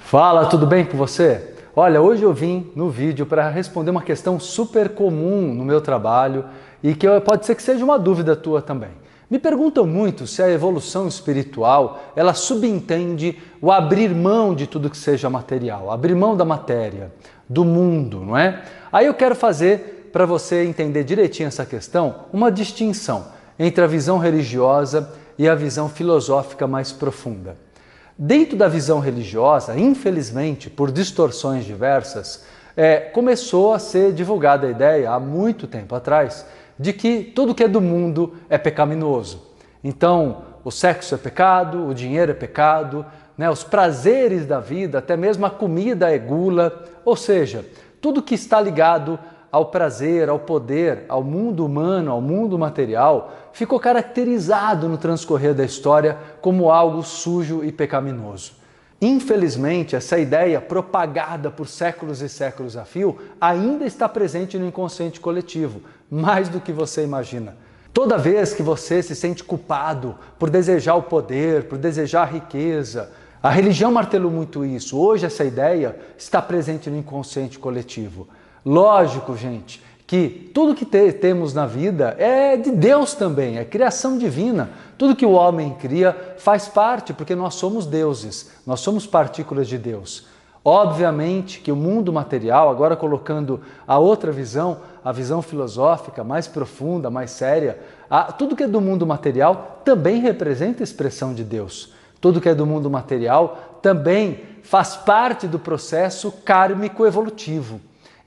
Fala, tudo bem com você? Olha, hoje eu vim no vídeo para responder uma questão super comum no meu trabalho e que pode ser que seja uma dúvida tua também. Me perguntam muito se a evolução espiritual, ela subentende o abrir mão de tudo que seja material, abrir mão da matéria, do mundo, não é? Aí eu quero fazer, para você entender direitinho essa questão, uma distinção entre a visão religiosa e a visão filosófica mais profunda. Dentro da visão religiosa, infelizmente, por distorções diversas, começou a ser divulgada a ideia, há muito tempo atrás, de que tudo que é do mundo é pecaminoso. Então, o sexo é pecado, o dinheiro é pecado, né? Os prazeres da vida, até mesmo a comida é gula, ou seja, tudo que está ligado ao prazer, ao poder, ao mundo humano, ao mundo material, ficou caracterizado no transcorrer da história como algo sujo e pecaminoso. Infelizmente, essa ideia, propagada por séculos e séculos a fio, ainda está presente no inconsciente coletivo, mais do que você imagina. Toda vez que você se sente culpado por desejar o poder, por desejar a riqueza, a religião martelou muito isso. Hoje essa ideia está presente no inconsciente coletivo. Lógico, gente, que tudo que temos na vida é de Deus também, é criação divina. Tudo que o homem cria faz parte, porque nós somos deuses, nós somos partículas de Deus. Obviamente que o mundo material, agora colocando a outra visão, a visão filosófica mais profunda, mais séria, tudo que é do mundo material também representa a expressão de Deus. Tudo que é do mundo material também faz parte do processo kármico evolutivo.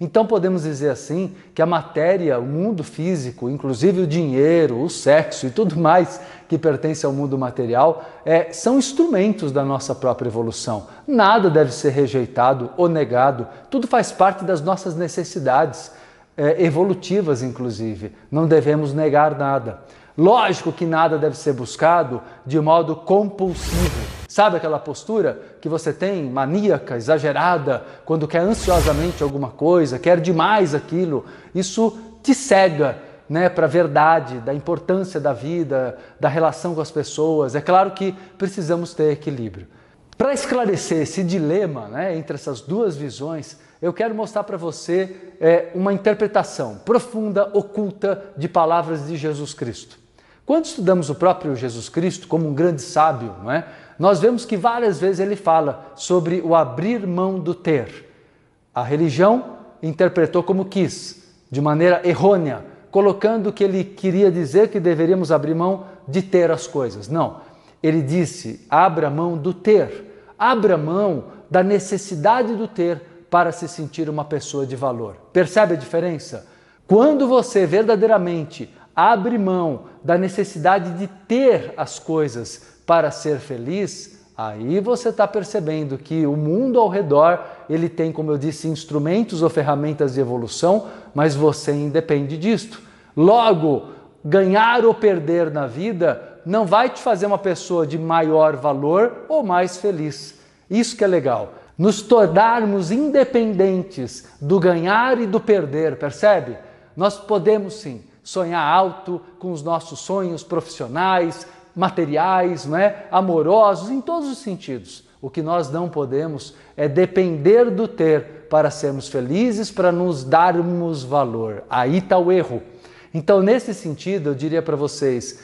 Então podemos dizer assim que a matéria, o mundo físico, inclusive o dinheiro, o sexo e tudo mais que pertence ao mundo material, são instrumentos da nossa própria evolução. Nada deve ser rejeitado ou negado, tudo faz parte das nossas necessidades evolutivas, inclusive. Não devemos negar nada. Lógico que nada deve ser buscado de modo compulsivo. Sabe aquela postura que você tem, maníaca, exagerada, quando quer ansiosamente alguma coisa, quer demais aquilo? Isso te cega, né, para a verdade, da importância da vida, da relação com as pessoas. É claro que precisamos ter equilíbrio. Para esclarecer esse dilema, né, entre essas duas visões, eu quero mostrar para você uma interpretação profunda, oculta de palavras de Jesus Cristo. Quando estudamos o próprio Jesus Cristo como um grande sábio, não é? Nós vemos que várias vezes ele fala sobre o abrir mão do ter. A religião interpretou como quis, de maneira errônea, colocando que ele queria dizer que deveríamos abrir mão de ter as coisas. Não, ele disse, abra mão do ter, abra mão da necessidade do ter para se sentir uma pessoa de valor. Percebe a diferença? Quando você verdadeiramente abre mão da necessidade de ter as coisas para ser feliz, aí você está percebendo que o mundo ao redor, ele tem, como eu disse, instrumentos ou ferramentas de evolução, mas você independe disto. Logo, ganhar ou perder na vida não vai te fazer uma pessoa de maior valor ou mais feliz. Isso que é legal. Nos tornarmos independentes do ganhar e do perder, percebe? Nós podemos sim sonhar alto com os nossos sonhos profissionais, materiais, não é? Amorosos, em todos os sentidos. O que nós não podemos é depender do ter para sermos felizes, para nos darmos valor. Aí está o erro. Então, nesse sentido, eu diria para vocês,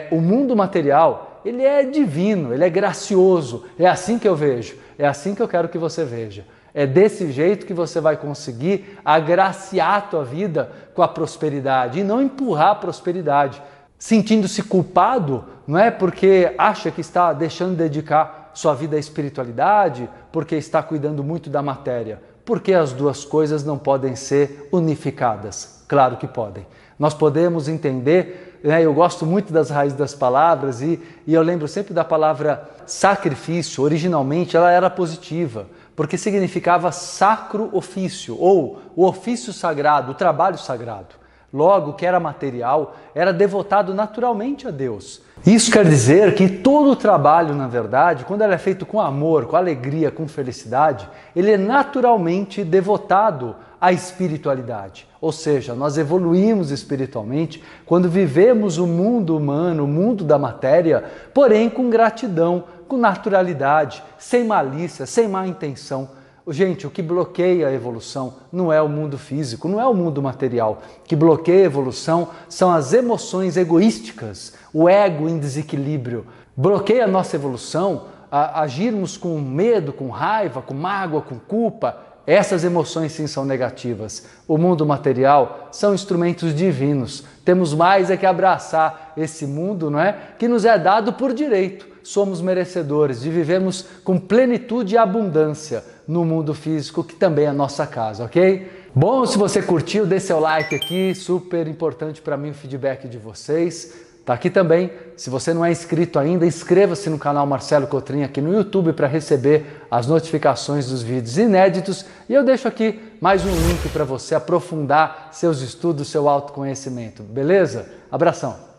o mundo material, ele é divino, ele é gracioso. É assim que eu vejo, é assim que eu quero que você veja. É desse jeito que você vai conseguir agraciar a tua vida com a prosperidade e não empurrar a prosperidade, sentindo-se culpado, não é? Porque acha que está deixando de dedicar sua vida à espiritualidade, porque está cuidando muito da matéria. Porque as duas coisas não podem ser unificadas? Claro que podem. Nós podemos entender, né? Eu gosto muito das raízes das palavras e eu lembro sempre da palavra sacrifício. Originalmente ela era positiva, porque significava sacro ofício, ou o ofício sagrado, o trabalho sagrado. Logo, o que era material era devotado naturalmente a Deus. Isso quer dizer que todo o trabalho, na verdade, quando ele é feito com amor, com alegria, com felicidade, ele é naturalmente devotado à espiritualidade. Ou seja, nós evoluímos espiritualmente quando vivemos o mundo humano, o mundo da matéria, porém com gratidão, com naturalidade, sem malícia, sem má intenção. Gente, o que bloqueia a evolução não é o mundo físico, não é o mundo material. O que bloqueia a evolução são as emoções egoísticas, o ego em desequilíbrio. Bloqueia a nossa evolução agirmos com medo, com raiva, com mágoa, com culpa. Essas emoções sim são negativas. O mundo material são instrumentos divinos. Temos mais é que abraçar esse mundo, não é? Que nos é dado por direito. Somos merecedores de vivermos com plenitude e abundância no mundo físico, que também é a nossa casa, ok? Bom, se você curtiu, dê seu like aqui, super importante para mim o feedback de vocês. Tá aqui também, se você não é inscrito ainda, inscreva-se no canal Marcelo Cotrim aqui no YouTube para receber as notificações dos vídeos inéditos. E eu deixo aqui mais um link para você aprofundar seus estudos, seu autoconhecimento, beleza? Abração!